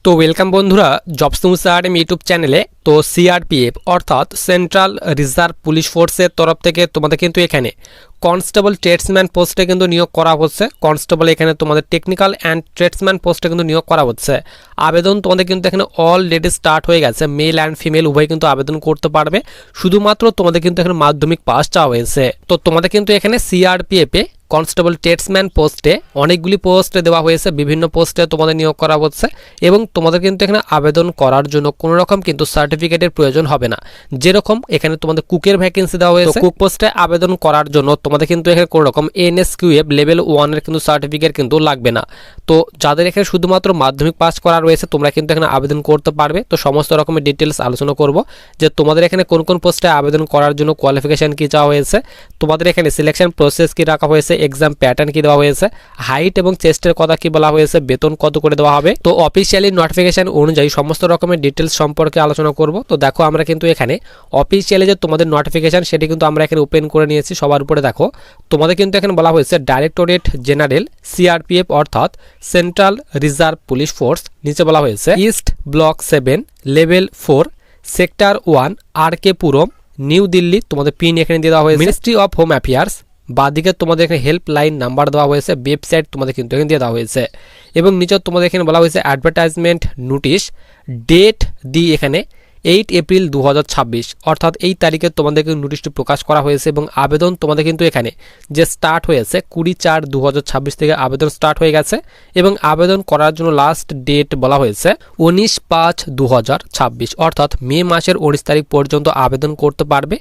তো ওয়েলকাম বন্ধুরা jobs news academy YouTube চ্যানেলে। তো সিআরপিএফ অর্থাৎ সেন্ট্রাল রিজার্ভ পুলিশ ফোর্সের তরফ থেকে তোমাদের কিন্তু এখানে কনস্টেবল ট্রেডসম্যান পোস্টে কিন্তু নিয়োগ করা হচ্ছে। কনস্টেবল এখানে তোমাদের টেকনিক্যাল অ্যান্ড ট্রেডসম্যান পোস্টে কিন্তু নিয়োগ করা হচ্ছে। আবেদন তোমাদের কিন্তু এখানে অলরেডি স্টার্ট হয়ে গেছে। মেল অ্যান্ড ফিমেল উভয় কিন্তু আবেদন করতে পারবে। শুধুমাত্র তোমাদের কিন্তু এখানে মাধ্যমিক পাস চাওয়া হয়েছে। তো তোমাদের কিন্তু এখানে সিআরপিএফে কনস্টেবল ট্রেডসম্যান পোস্টে অনেকগুলি পোস্টে দেওয়া হয়েছে, বিভিন্ন পোস্টে তোমাদের নিয়োগ করা হচ্ছে এবং তোমাদের কিন্তু এখানে আবেদন করার জন্য কোনো রকম কিন্তু সার্টিফিকেটের প্রয়োজন হবে না। যেরকম এখানে তোমাদের কুকের ভ্যাকেন্সি দেওয়া হয়েছে, কুক পোস্টে আবেদন করার জন্য তোমাদের কিন্তু এখানে কোনো রকম এনএসকিউএফ লেভেল 1 এর কিন্তু সার্টিফিকেট কিন্তু লাগবে না। তো যাদের এখানে শুধুমাত্র মাধ্যমিক পাস করা রয়েছে তোমরা কিন্তু এখানে আবেদন করতে পারবে। তো সমস্ত রকমের ডিটেলস আলোচনা করব যে তোমাদের এখানে কোন কোন পোস্টে আবেদন করার জন্য কোয়ালিফিকেশন কি চাওয়া হয়েছে, তোমাদের এখানে সিলেকশন প্রসেস কি রাখা হয়েছে, এক্সাম প্যাটার্ন কি দেওয়া হয়েছে, হাইট এবং চেস্টের কথা কি বলা হয়েছে, বেতন কত করে দেওয়া হবে। তো অফিসিয়ালি নোটিফিকেশন অনুযায়ী সমস্ত রকমের ডিটেলস সম্পর্কে আলোচনা করব। তো দেখো আমরা কিন্তু এখানে অফিসিয়ালি যে তোমাদের নোটিফিকেশন সেটি কিন্তু আমরা এখানে ওপেন করে নিয়েছি। সবার উপরে দেখো তোমাদের কিন্তু এখানে বলা হয়েছে ডাইরেক্টরেট জেনারেল সিআরপিএফ অর্থাৎ সেন্ট্রাল রিজার্ভ পুলিশ ফোর্স। নিচে বলা হয়েছে east block 7 level 4 sector 1 R K Puram new Delhi. তোমাদের পিন এখানে দিয়ে দেওয়া হয়েছে। Ministry of home affairs. বাদিকে তোমাদের এখানে হেল্পলাইন নাম্বার দেওয়া হয়েছে, ওয়েবসাইট তোমাদের কিন্তু এখানে দিয়ে দেওয়া হয়েছে এবং নিচে তোমাদের এখানে বলা হয়েছে অ্যাডভার্টাইজমেন্ট নোটিশ। ডেট দিয়ে এখানে 8 এপ্রিল 2026 অর্থাৎ এই তারিখে তোমাদেরকে নোটিশটি প্রকাশ করা হয়েছে এবং আবেদন তোমাদের কিন্তু এখানে যে স্টার্ট হয়েছে 20/4/2026 থেকে আবেদন স্টার্ট হয়ে গেছে এবং আবেদন করার জন্য লাস্ট ডেট বলা হয়েছে 19/5/2026 অর্থাৎ মে মাসের 19 তারিখ পর্যন্ত আবেদন করতে পারবে।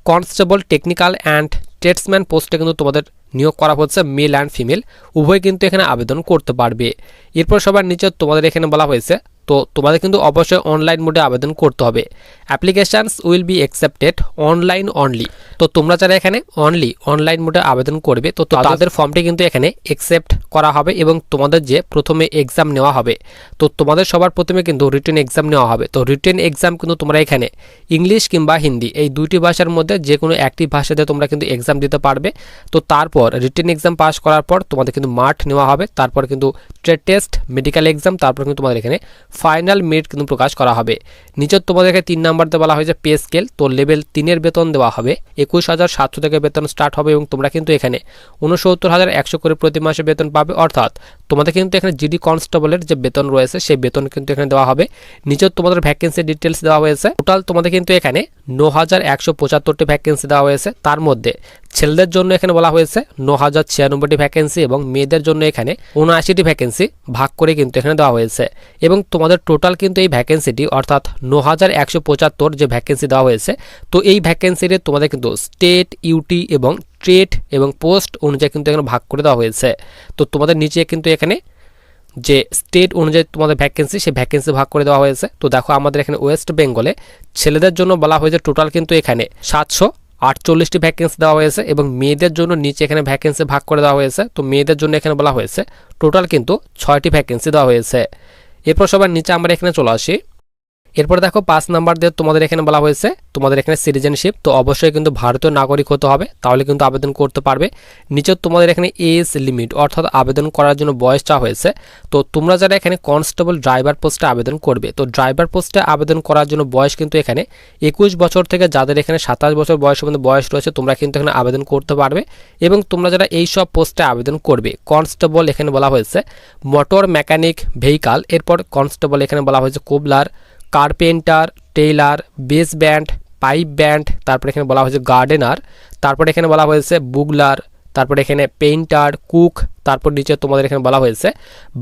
কনস্টেবল টেকনিক্যাল অ্যান্ড ট্রেডসম্যান পোস্টে কিন্তু তোমাদের নিয়োগ করা হচ্ছে। মেল অ্যান্ড ফিমেল উভয় কিন্তু এখানে আবেদন করতে পারবে। এরপর সবার নিচে তোমাদের এখানে বলা হয়েছে তো তোমাদের কিন্তু অবশ্যই অনলাইন মোডে আবেদন করতে হবে। Applications will be accepted online only. তো তোমরা যারা এখানে অনলাইন মোডে আবেদন করবে তো তাদের ফর্মটি কিন্তু এখানে অ্যাকসেপ্ট করা হবে এবং তোমাদের যে প্রথমে এক্সাম নেওয়া হবে তো তোমাদের সবার প্রথমে কিন্তু রিটেন এক্সাম নেওয়া হবে। তো রিটেন এক্সাম কিন্তু তোমরা এখানে ইংলিশ কিংবা হিন্দি এই দুইটি ভাষার মধ্যে যে কোনো একটি ভাষাতে তোমরা কিন্তু এক্সাম দিতে পারবে। তো তারপর রিটেন এক্সাম পাস করার পর তোমাদের কিন্তু মাঠ নেওয়া হবে, তারপর কিন্তু ট্রেড টেস্ট, মেডিকেল এক্সাম, তারপর কিন্তু তোমাদের এখানে ফাইনাল মেরিট কিন্তু প্রকাশ করা হবে। নিচের তোমাদেরকে 3 নাম্বারতে বলা হয়েছে পে স্কেল। তো লেভেল 3 এর বেতন দেওয়া হবে 21,700 থেকে বেতন স্টার্ট হবে এবং তোমরা কিন্তু এখানে 69,100 করে প্রতি মাসে বেতন পাবে। অর্থাৎ তোমাদের কিন্তু এখানে জিডি কনস্টেবলের যে বেতন রয়েছে সেই বেতন কিন্তু এখানে দেওয়া হবে। নিচের তোমাদের ভ্যাকেন্সি ডিটেলস দেওয়া হয়েছে। টোটাল তোমাদের কিন্তু এখানে 9,175টি ভ্যাকেন্সি দেওয়া হয়েছে। তার মধ্যে ছেলেদের জন্য এখানে বলা হয়েছে 9,096টি ভ্যাকেন্সি এবং মেয়েদের জন্য এখানে 79টি ভ্যাকেন্সি ভাগ করে কিন্তু এখানে দেওয়া হয়েছে এবং তোমাদের টোটাল কিন্তু এই ভ্যাকেন্সিটি অর্থাৎ 9,175 যে ভ্যাকেন্সি দেওয়া হয়েছে তো এই ভ্যাকেন্সিতে তোমাদের কিন্তু স্টেট, ইউটি এবং ট্রেড এবং পোস্ট অনুযায়ী কিন্তু এখানে ভাগ করে দেওয়া হয়েছে। তো তোমাদের নিচে কিন্তু এখানে যে স্টেট অনুযায়ী তোমাদের ভ্যাকেন্সি সেই ভ্যাকেন্সি ভাগ করে দেওয়া হয়েছে। তো দেখো আমাদের এখানে ওয়েস্ট বেঙ্গলে ছেলেদের জন্য বলা হয়েছে টোটাল কিন্তু এখানে 748টি ভ্যাকেন্সি দেওয়া হয়েছে এবং মেয়েদের জন্য নিচে এখানে ভ্যাকেন্সি ভাগ করে দেওয়া হয়েছে। তো মেয়েদের জন্য এখানে বলা হয়েছে টোটাল কিন্তু 6টি ভ্যাকেন্সি দেওয়া হয়েছে। এরপর সবার নিচে আমরা এখানে চলে আসি। এরপর দেখো 5 নাম্বার দিয়ে তোমাদের এখানে বলা হয়েছে তোমাদের এখানে সিটিজেনশিপ। তো অবশ্যই কিন্তু ভারতীয় নাগরিক হতে হবে, তাহলে কিন্তু আবেদন করতে পারবে। নিচে তোমাদের এখানে এজ লিমিট অর্থাৎ আবেদন করার জন্য বয়স চাওয়া হয়েছে। তো তোমরা যারা এখানে কনস্টেবল ড্রাইভার পোস্টে আবেদন করবে তো ড্রাইভার পোস্টে আবেদন করার জন্য বয়স কিন্তু এখানে 21 বছর থেকে যাদের এখানে 27 বছর বয়সের মধ্যে বয়স রয়েছে তোমরা কিন্তু এখানে আবেদন করতে পারবে। এবং তোমরা যারা এই সব পোস্টে আবেদন করবে কনস্টেবল এখানে বলা হয়েছে মোটর মেকানিক ভেহিকাল, এরপর কনস্টেবল এখানে বলা হয়েছে cobbler, carpenter, Taylor, base band, pipe band, তারপর এখানে বলা হয়েছে গার্ডেনার, তারপর এখানে বলা হয়েছে বুগলার, তারপর এখানে পেইন্টার, কুক, তারপর নিচে তোমাদের এখানে বলা হয়েছে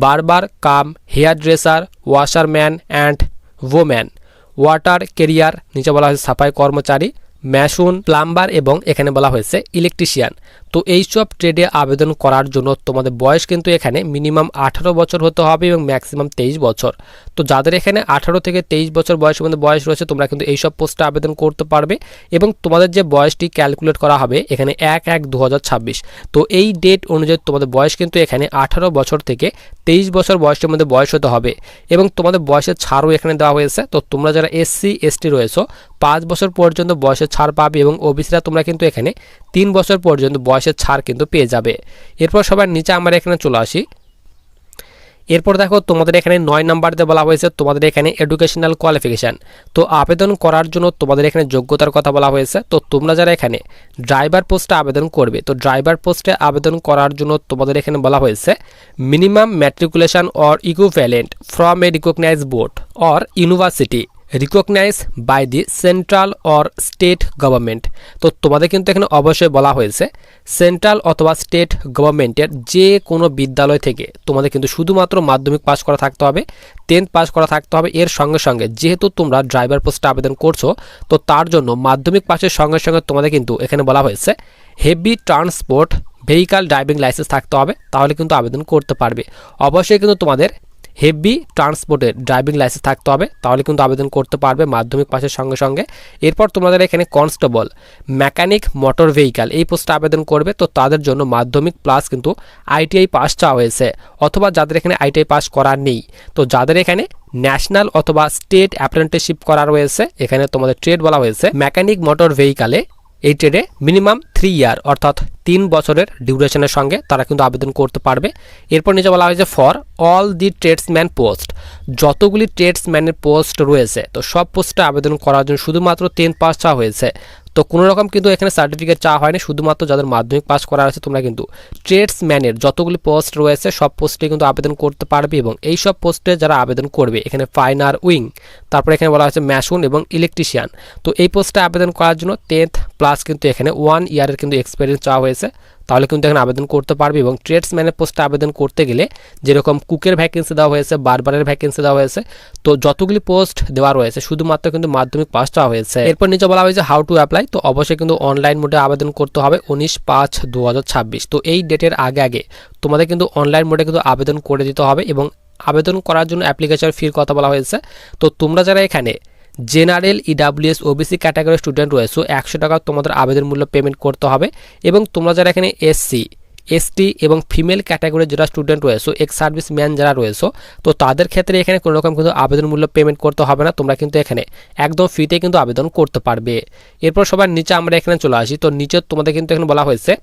barber cum hair dresser, washerman and woman, water carrier, নিচে বলা হয়েছে সাফাই কর্মচারী, মেশিন, প্লাম্বার এবং এখানে বলা হয়েছে ইলেকট্রিশিয়ান। তো এইসব ট্রেডে আবেদন করার জন্য তোমাদের বয়স কিন্তু এখানে মিনিমাম 18 বছর হতে হবে এবং ম্যাক্সিমাম 23 বছর। তো যাদের এখানে 18 থেকে 23 বছর বয়সের মধ্যে বয়স রয়েছে তোমরা কিন্তু এইসব পোস্টে আবেদন করতে পারবে এবং তোমাদের যে বয়সটি ক্যালকুলেট করা হবে এখানে 1/1/2026। তো এই ডেট অনুযায়ী তোমাদের বয়স কিন্তু এখানে 18 বছর থেকে 23 বছর বয়সের মধ্যে বয়স হতে হবে এবং তোমাদের বয়সের ছাড়ও এখানে দেওয়া হয়েছে। তো তোমরা যারা এসসি এসটি রয়েছো 5 বছর পর্যন্ত বয়সের ছাড় পাবে এবং ওবিসিরা তোমরা কিন্তু এখানে 3 বছর পর্যন্ত বয়সের ছাড় কিন্তু পেয়ে যাবে। এরপর সবার নিচে আমরা এখানে চলে আসি। এরপর দেখো তোমাদের এখানে 9 নাম্বারতে বলা হয়েছে তোমাদের এখানে এডুকেশনাল কোয়ালিফিকেশান। তো আবেদন করার জন্য তোমাদের এখানে যোগ্যতার কথা বলা হয়েছে। তো তোমরা যারা এখানে ড্রাইভার পোস্টে আবেদন করবে, তো ড্রাইভার পোস্টে আবেদন করার জন্য তোমাদের এখানে বলা হয়েছে minimum matriculation or equivalent from a recognized board or university recognize by the central or state government. তো তোমাদের কিন্তু এখানে অবশ্যই বলা হয়েছে সেন্ট্রাল অথবা স্টেট গভর্নমেন্টের যে কোনো বিদ্যালয় থেকে তোমাদের কিন্তু শুধুমাত্র মাধ্যমিক পাস করা থাকতে হবে, 10th পাস করা থাকতে হবে। এর সঙ্গে সঙ্গে যেহেতু তোমরা ড্রাইভার পোস্টে আবেদন করছো, তো তার জন্য মাধ্যমিক পাসের সঙ্গে সঙ্গে তোমাদের কিন্তু এখানে বলা হয়েছে heavy transport vehicle driving licence থাকতে হবে, তাহলে কিন্তু আবেদন করতে পারবে। অবশ্যই কিন্তু তোমাদের হেভি ট্রান্সপোর্টের ড্রাইভিং লাইসেন্স থাকতে হবে, তাহলে কিন্তু আবেদন করতে পারবে মাধ্যমিক পাসের সঙ্গে সঙ্গে। এরপর তোমাদের এখানে কনস্টেবল মেকানিক মোটর ভেহিক্যাল এই পোস্টে আবেদন করবে, তো তাদের জন্য মাধ্যমিক প্লাস কিন্তু আইটিআই পাস চাওয়া হয়েছে, অথবা যাদের এখানে আইটিআই পাস করা নেই, তো যাদের এখানে ন্যাশনাল অথবা স্টেট অ্যাপ্রেন্টিসশিপ করা রয়েছে, এখানে তোমাদের ট্রেড বলা হয়েছে মেকানিক মোটর ভেহিক্যালে, এই ট্রেডে মিনিমাম 3 ইয়ার অর্থাৎ 3 বছরের ডিউরেশনের সঙ্গে তারা কিন্তু আবেদন করতে পারবে। এরপর নিচে বলা হয়েছে for all the tradesman post, যতগুলি ট্রেডসম্যানের পোস্ট রয়েছে তো সব পোস্টে আবেদন করার জন্য শুধুমাত্র 10th পাস চাওয়া হয়েছে। তো কোনো রকম কিন্তু এখানে সার্টিফিকেট চাওয়া হয়নি, শুধুমাত্র যাদের মাধ্যমিক পাস করা আছে তোমরা কিন্তু ট্রেডসম্যানের যতগুলি পোস্ট রয়েছে সব পোস্টে কিন্তু আবেদন করতে পারবে। এবং এই সব পোস্টে যারা আবেদন করবে এখানে ফাইনার উইং, তারপরে এখানে বলা হয়েছে ম্যাশন এবং ইলেকট্রিশিয়ান। তো এই পোস্টে আবেদন করার জন্য 10th প্লাস কিন্তু এখানে 1 ইয়ারের কিন্তু এক্সপিরিয়েন্স চাওয়া হয়েছে, তাহলে কিন্তু এখানে আবেদন করতে পারবে। এবং ট্রেডসম্যানের পোস্টে আবেদন করতে গেলে যেরকম কুকের ভ্যাকেন্সি দেওয়া হয়েছে, বারবারের ভ্যাকেন্সি দেওয়া হয়েছে, তো যতগুলি পোস্ট দেওয়া রয়েছে শুধুমাত্র কিন্তু মাধ্যমিক পাস চাওয়া হয়েছে। এরপর নিচে বলা হয়েছে হাউ টু অ্যাপ্লাই, তো অবশ্যই কিন্তু অনলাইন মোডে আবেদন করতে হবে 19/5/2026। তো এই ডেটের আগে আগে তোমাদের কিন্তু অনলাইন মোডে কিন্তু আবেদন করে দিতে হবে। এবং আবেদন করার জন্য অ্যাপ্লিকেশন ফির কথা বলা হয়েছে। তো তোমরা যারা এখানে জেনারেল ইডাব্লিউএস ওবিসি ক্যাটাগরির স্টুডেন্ট রয়েছে 100 টাকা তোমাদের আবেদন মূল্য পেমেন্ট করতে হবে। এবং তোমরা যারা এখানে এসসি এসটি এবং ফিমেল ক্যাটাগরির যারা স্টুডেন্ট রয়েছে, এক্স সার্ভিস ম্যান যারা রয়েছে, তো তাদের ক্ষেত্রে এখানে কোনো রকম কিন্তু আবেদন মূল্য পেমেন্ট করতে হবে না, তোমরা কিন্তু এখানে একদম ফ্রিতে কিন্তু আবেদন করতে পারবে। এরপর সবার নিচে আমরা এখানে চলে আসি। তো নিচে তোমাদের কিন্তু এখানে বলা হয়েছে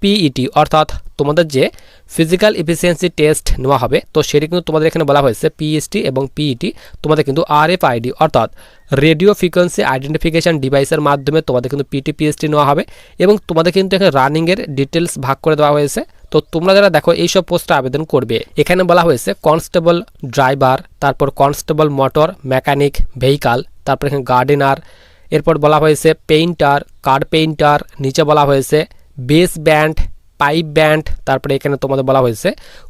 পিইটি অর্থাৎ তোমাদের যে ফিজিক্যাল এফিসিয়েন্সি টেস্ট নেওয়া হবে, তো সেটি কিন্তু তোমাদের এখানে বলা হয়েছে পিএসটি এবং পিইটি তোমাদের কিন্তু আরএফআইডি অর্থাৎ রেডিও ফ্রিকোয়েন্সি আইডেন্টিফিকেশন ডিভাইসের মাধ্যমে তোমাদের কিন্তু পিটি পিএসটি নেওয়া হবে। এবং তোমাদের কিন্তু এখানে রানিংয়ের ডিটেলস ভাগ করে দেওয়া হয়েছে। তো তোমরা যারা দেখো এইসব পোস্টে আবেদন করবে, এখানে বলা হয়েছে কনস্টেবল ড্রাইভার, তারপর কনস্টেবল মোটর মেকানিক ভেহিক্যাল, তারপর এখানে গার্ডেনার, এরপর বলা হয়েছে পেইন্টার, কার্পেন্টার, নিচে বলা হয়েছে বেস ব্যান্ড, পাইপ ব্যান্ড, তারপরে এখানে তোমাদের বলা হয়েছে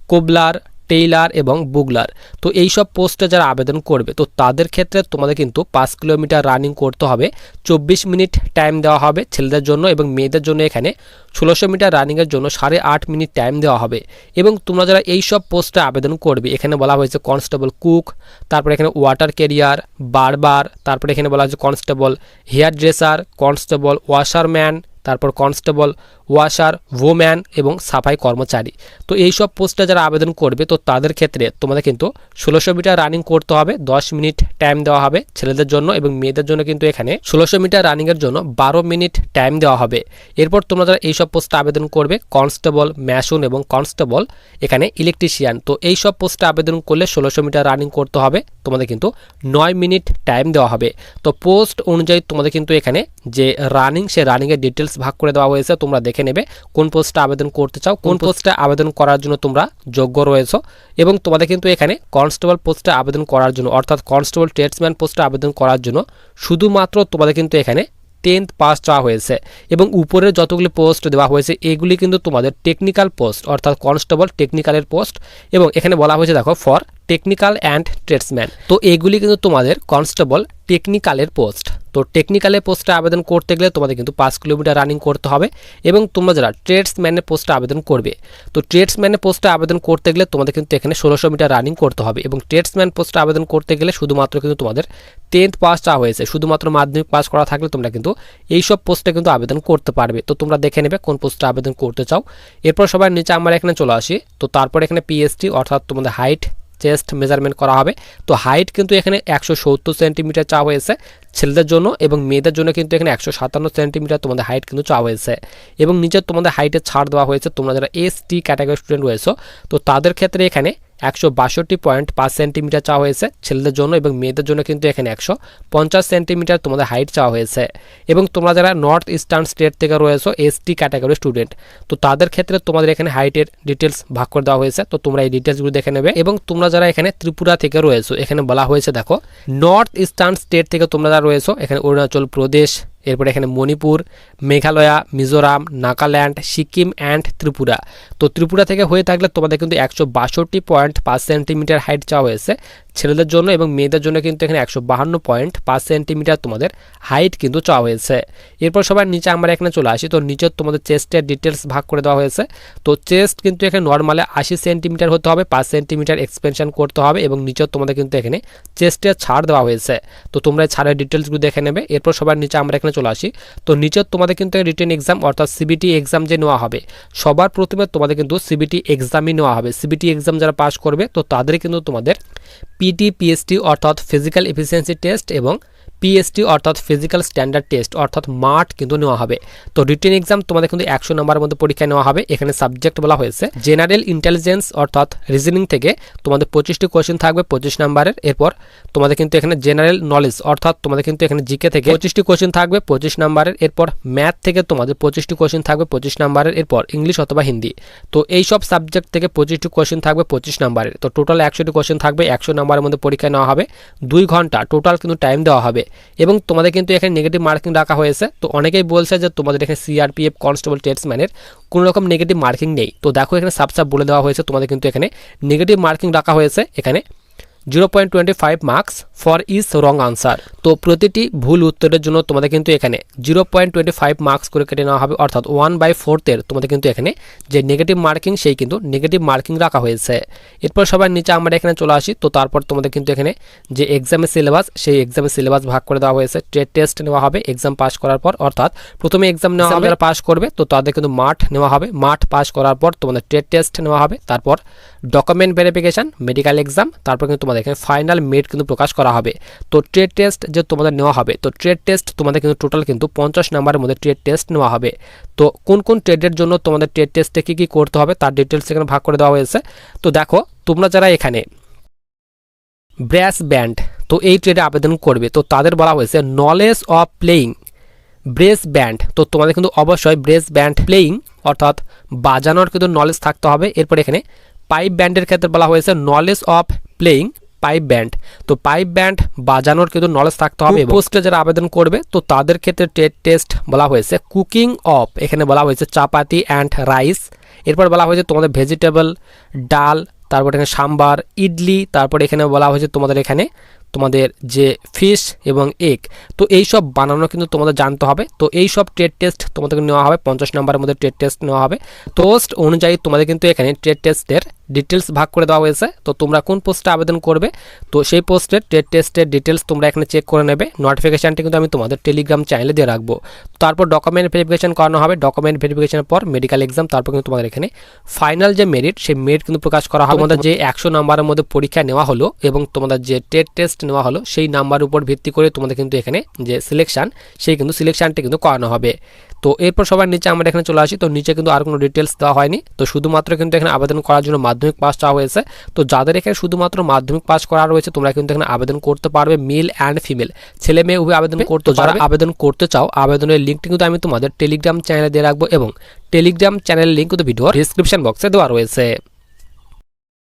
কোবলার, টেইলার এবং বুগলার। তো এই সব পোস্টে যারা আবেদন করবে তো তাদের ক্ষেত্রে তোমাদের কিন্তু 5 কিলোমিটার রানিং করতে হবে, 24 মিনিট টাইম দেওয়া হবে ছেলেদের জন্য, এবং মেয়েদের জন্য এখানে 1600 মিটার রানিংয়ের জন্য 8.5 মিনিট টাইম দেওয়া হবে। এবং তোমরা যারা এই সব পোস্টে আবেদন করবে এখানে বলা হয়েছে কনস্টেবল কুক, তারপরে এখানে ওয়াটার ক্যারিয়ার, বারবার, তারপরে এখানে বলা হয়েছে constable hair dresser, constable washerman, তারপর কনস্টেবল ওয়াশার ওম্যান এবং সাফাই কর্মচারী। তো এই সব পোস্টে যারা আবেদন করবে তো তাদের ক্ষেত্রে তোমাদের কিন্তু 1600 মিটার রানিং করতে হবে, 10 মিনিট টাইম দেওয়া হবে ছেলেদের জন্য, এবং মেয়েদের জন্য কিন্তু এখানে 1600 মিটার রানিংয়ের জন্য 12 মিনিট টাইম দেওয়া হবে। এরপর তোমরা যারা এই সব পোস্টে আবেদন করবে কনস্টেবল ম্যাশন এবং কনস্টেবল এখানে ইলেকট্রিশিয়ান, তো এই সব পোস্টে আবেদন করলে 1600 মিটার রানিং করতে হবে, তোমাদের কিন্তু 9 মিনিট টাইম দেওয়া হবে। তো পোস্ট অনুযায়ী তোমাদের কিন্তু এখানে যে রানিং সে রানিংয়ের ডিটেলস ভাগ করে দেওয়া হয়েছে, তোমরা দেখে নেবে কোন পোস্টে আবেদন করতে চাও, কোন পোস্টে আবেদন করার জন্য তোমরা যোগ্য রয়েছো। এবং তোমাদের কিন্তু এখানে কনস্টেবল পোস্টে আবেদন করার জন্য অর্থাৎ কনস্টেবল ট্রেডসম্যান পোস্টে আবেদন করার জন্য শুধুমাত্র তোমাদের কিন্তু এখানে 10th পাস চাওয়া হয়েছে। এবং উপরের যতগুলি পোস্ট দেওয়া হয়েছে এগুলি কিন্তু তোমাদের টেকনিক্যাল পোস্ট অর্থাৎ কনস্টেবল টেকনিক্যালের পোস্ট। এবং এখানে বলা হয়েছে দেখো ফর টেকনিক্যাল অ্যান্ড ট্রেডসম্যান, তো এগুলি কিন্তু তোমাদের কনস্টেবল টেকনিক্যালের পোস্ট। তো টেকনিক্যালের পোস্টে আবেদন করতে গেলে তোমাদের কিন্তু 5 কিলোমিটার রানিং করতে হবে। এবং তোমরা যারা ট্রেডসম্যানের পোস্টে আবেদন করবে তো ট্রেডসম্যানের পোস্টে আবেদন করতে গেলে তোমাদের কিন্তু এখানে 1600 মিটার রানিং করতে হবে। এবং ট্রেডসম্যান পোস্টে আবেদন করতে গেলে শুধুমাত্র কিন্তু তোমাদের 10th পাস চাওয়া হয়েছে, শুধুমাত্র মাধ্যমিক পাস করা থাকলে তোমরা কিন্তু এইসব পোস্টে কিন্তু আবেদন করতে পারবে। তো তোমরা দেখে নেবে কোন পোস্টে আবেদন করতে চাও। এরপর সবার নিচে আমরা এখানে চলে আসি। তো তারপর এখানে পিএসটি অর্থাৎ তোমাদের হাইট চেস্ট মেজারমেন্ট করা হবে। তো হাইট কিন্তু এখানে 170 সেন্টিমিটার চাওয়া হয়েছে ছেলেদের জন্য, এবং মেয়েদের জন্য কিন্তু এখানে 157 সেন্টিমিটার তোমাদের হাইট কিন্তু চাওয়া হয়েছে। এবং নিচে তোমাদের হাইটের ছাড় দেওয়া হয়েছে, তোমরা যারা এসটি ক্যাটাগরি স্টুডেন্ট রয়েছে তো তাদের ক্ষেত্রে এখানে 162.5 সেন্টিমিটার চাওয়া হয়েছে ছেলেদের জন্য, এবং মেয়েদের জন্য কিন্তু এখানে 150 সেন্টিমিটার তোমাদের হাইট চাওয়া হয়েছে। এবং তোমরা যারা নর্থ ইস্টার্ন স্টেট থেকে রয়েছো এসটি ক্যাটাগরি স্টুডেন্ট, তো তাদের ক্ষেত্রে তোমাদের এখানে হাইটের ডিটেলস ভাগ করে দেওয়া হয়েছে, তো তোমরা এই ডিটেলসগুলো দেখে নেবে। এবং তোমরা যারা এখানে ত্রিপুরা থেকে রয়েছো, এখানে বলা হয়েছে দেখো নর্থ ইস্টার্ন স্টেট থেকে তোমরা যারা রয়েছো, এখানে অরুণাচল প্রদেশ, এরপরে এখানে মণিপুর, মেঘালয়া, মিজোরাম, নাগাল্যান্ড, সিকিম অ্যান্ড ত্রিপুরা। তো ত্রিপুরা থেকে হয়ে থাকলে তোমাদের কিন্তু 162.5 সেন্টিমিটার হাইট চাওয়া হয়েছে ছেলেদের জন্য, এবং মেয়েদের জন্য কিন্তু এখানে 152.5 সেন্টিমিটার তোমাদের হাইট কিন্তু চাওয়া হয়েছে। এরপর সবার নিচে আমরা এখানে চলে আসি। তো নিচে তোমাদের চেস্টের ডিটেলস ভাগ করে দেওয়া হয়েছে। তো চেস্ট কিন্তু এখানে নর্মালে 80 সেন্টিমিটার হতে হবে, 5 সেন্টিমিটার এক্সপেনশন করতে হবে, এবং নিচে তোমাদের কিন্তু এখানে চেস্টের ছাড় দেওয়া হয়েছে। তো তোমরা এই ছাড়ের ডিটেলসগুলো দেখে নেবে। এরপর সবার নিচে আমরা এখানে চলে আসি। তো নিচে তোমাদের কিন্তু রিটেন এক্সাম অর্থাৎ সিবিটি এক্সাম যে নেওয়া হবে, সবার প্রথমে তোমাদের কিন্তু সিবিটি এক্সামই নেওয়া হবে। সিবিটি এক্সাম যারা পাস করবে তো তাদের কিন্তু তোমাদের পিটি পিএসটি অর্থাৎ ফিজিক্যাল এফিসিয়েন্সি টেস্ট এবং পিএসটি অর্থাৎ ফিজিক্যাল স্ট্যান্ডার্ড টেস্ট অর্থাৎ মাঠ কিন্তু নেওয়া হবে। তো রিটেন এক্সাম তোমাদের কিন্তু 100 নম্বরের মধ্যে পরীক্ষা নেওয়া হবে। এখানে সাবজেক্ট বলা হয়েছে জেনারেল ইন্টেলিজেন্স অর্থাৎ রিজনিং থেকে তোমাদের 25টি কোয়েশ্চেন থাকবে 25 নম্বরের। এরপর তোমাদের কিন্তু এখানে জেনারেল নলেজ অর্থাৎ তোমাদের কিন্তু এখানে জিকে থেকে 25টি কোয়েশ্চেন থাকবে 25 নম্বরের। এরপর ম্যাথ থেকে তোমাদের 25টি কোয়েশ্চেন থাকবে 25 নম্বরের। এরপর ইংলিশ অথবা হিন্দি। তো এই সব সাবজেক্ট থেকে 25টি কোয়েশ্চেন থাকবে 25 নম্বরের। তো টোটাল 100টি কোয়েশ্চেন থাকবে 100 নম্বরের মধ্যে পরীক্ষা নেওয়া হবে। 2 ঘন্টা টোটাল কিন্তু টাইম দেওয়া হবে। এবং তোমাদের কিন্তু এখানে নেগেটিভ মার্কিং রাখা হয়েছে। তো অনেকেই বলছে যে তোমাদের এখানে সিআরপিএফ কনস্টেবল টেস্টম্যানের কোনো রকম নেগেটিভ মার্কিং নেই। তো দেখো এখানে সাব বলে দেওয়া হয়েছে তোমাদের কিন্তু এখানে নেগেটিভ মার্কিং রাখা হয়েছে। এখানে 0.25 marks for is wrong answer. তো প্রতিটি ভুল উত্তরের জন্য তোমাদের কিন্তু এখানে 0.25 মার্কস করে কেটে নেওয়া হবে, অর্থাৎ 1/4 তোমাদের কিন্তু এখানে যে নেগেটিভ মার্কিং সেই কিন্তু নেগেটিভ মার্কিং রাখা হয়েছে। এরপর সবার নিচে আমরা এখানে চলে আসি। তো তারপর তোমাদের কিন্তু এখানে যে এক্সামের সিলেবাস সেই এক্সামের সিলেবাস ভাগ করে দেওয়া হয়েছে। ট্রেড টেস্ট নেওয়া হবে এক্সাম পাস করার পর, অর্থাৎ প্রথমে এক্সাম নেওয়া হবে, যারা পাস করবে তো তাদের কিন্তু মাঠ নেওয়া হবে। মাঠ পাস করার পর তোমাদের ট্রেড টেস্ট নেওয়া হবে, তারপর ডকুমেন্ট ভেরিফিকেশন, মেডিকেল এক্সাম, তারপর কিন্তু তোমাদের এখানে ফাইনাল মেরিট কিন্তু প্রকাশ করা হবে। তো ট্রেড টেস্ট যে তোমাদের নেওয়া হবে, তো ট্রেড টেস্ট তোমাদের কিন্তু টোটাল কিন্তু 50 নম্বরের মধ্যে ট্রেড টেস্ট নেওয়া হবে। তো কোন কোন ট্রেডের জন্য তোমাদের ট্রেড টেস্টে কী কী করতে হবে তার ডিটেলস এখানে ভাগ করে দেওয়া হয়েছে। তো দেখো তোমরা যারা এখানে ব্রাস ব্যান্ড তো এই ট্রেডে আবেদন করবে তো তাদের বলা হয়েছে knowledge of playing brass band. তো তোমাদের কিন্তু অবশ্যই ব্রেস ব্যান্ড প্লেয়িং অর্থাৎ বাজানোর কিন্তু নলেজ থাকতে হবে। এরপর এখানে পাইপ ব্যান্ডের ক্ষেত্রে বলা হয়েছে knowledge of playing pipe band. তো পাইপ ব্যান্ড বাজানোর কিন্তু নলেজ থাকতে হবে। পোস্টে যারা আবেদন করবে তো তাদের ক্ষেত্রে ট্রেড টেস্ট বলা হয়েছে কুকিং অফ, এখানে বলা হয়েছে চাপাতি অ্যান্ড রাইস। এরপর বলা হয়েছে তোমাদের ভেজিটেবল, ডাল, তারপর এখানে সাম্বার, ইডলি, তারপর এখানে বলা হয়েছে তোমাদের এখানে তোমাদের যে ফিশ এবং এগ। তো এই সব বানানো কিন্তু তোমাদের জানতে হবে। তো এই সব ট্রেড টেস্ট তোমাদের নেওয়া হবে 50 নম্বরের মধ্যে ট্রেড টেস্ট নেওয়া হবে। পোস্ট অনুযায়ী তোমাদের কিন্তু এখানে ট্রেড টেস্টের ডিটেলস ভাগ করে দেওয়া হয়েছে। তো তোমরা কোন পোস্টে আবেদন করবে তো সেই পোস্টের ট্রেড টেস্টের ডিটেলস তোমরা এখানে চেক করে নেবে। নোটিফিকেশানটি কিন্তু আমি তোমাদের টেলিগ্রাম চ্যানেলে দিয়ে রাখবো। তারপর ডকুমেন্ট ভেরিফিকেশন করানো হবে। ডকুমেন্ট ভেরিফিকেশনের পর মেডিকেল এক্সাম, তারপর কিন্তু তোমাদের এখানে ফাইনাল যে মেরিট সেই মেরিট কিন্তু প্রকাশ করা হবে। তোমাদের যে 100 নম্বরের মধ্যে পরীক্ষা নেওয়া হলো এবং তোমাদের যে ট্রেড টেস্ট নেওয়া হলো সেই নাম্বার উপর ভিত্তি করে তোমাদের কিন্তু এখানে যে সিলেকশন সেই কিন্তু সিলেকশনটি কিন্তু করানো হবে। তো এরপর সবার নিচে আমরা এখানে চলে আসি। তো নিচে কিন্তু আর কোনো ডিটেলস দেওয়া হয়নি। তো শুধুমাত্র কিন্তু এখানে আবেদন করার জন্য মাধ্যমিক পাস চাওয়া হয়েছে। তো যাদের এখানে শুধুমাত্র মাধ্যমিক পাস করা রয়েছে তোমরা কিন্তু এখানে আবেদন করতে পারবে, মেল অ্যান্ড ফিমেল, ছেলে মেয়ে উভয় আবেদন করতে। যারা আবেদন করতে চাও আবেদনের লিঙ্কটি কিন্তু আমি তোমাদের টেলিগ্রাম চ্যানেলে দিয়ে রাখবো এবং টেলিগ্রাম চ্যানেলের লিঙ্ক কিন্তু ভিডিওর ডেসক্রিপশন বক্সে দেওয়া রয়েছে।